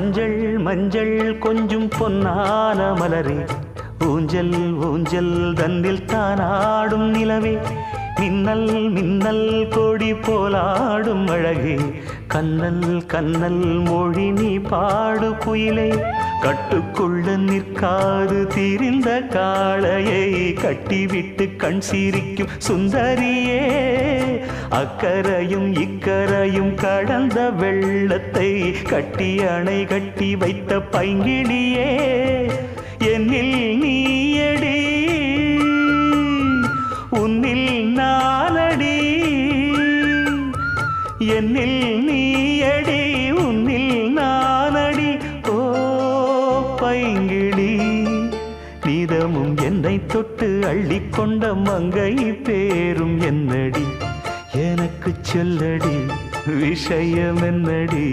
மஞ்சள் மஞ்சள் கொஞ்சம் பொன்னான மலரே, ஊஞ்சல் ஊஞ்சல் தன்னில் தானாடும் நிலவே, மின்னல் மின்னல் கொடி போலாடும் அழகே, கண்ணல் கண்ணல் மொழி நீ பாடு குயிலே, கட்டுக்குள்ள நிற்காது திரிந்த காளையை கட்டிவிட்டு கண் சிரிக்கும் சுந்தரியே, அக்கரையும் இக்கரையும் கடந்த வெள்ளத்தை கட்டி அணை கட்டி வைத்த பைங்கிளியே, என்னில் நீயடி உன்னில் நானடி, என்னில் நீயடி உன்னில் நானடி. ஓ பைங்கிளி, நீதமும் என்னை தொட்டு அள்ளிக்கொண்ட மங்கை பேரும் என்னடி, எனக்கு சொல்லடி விஷயம் என்னடி.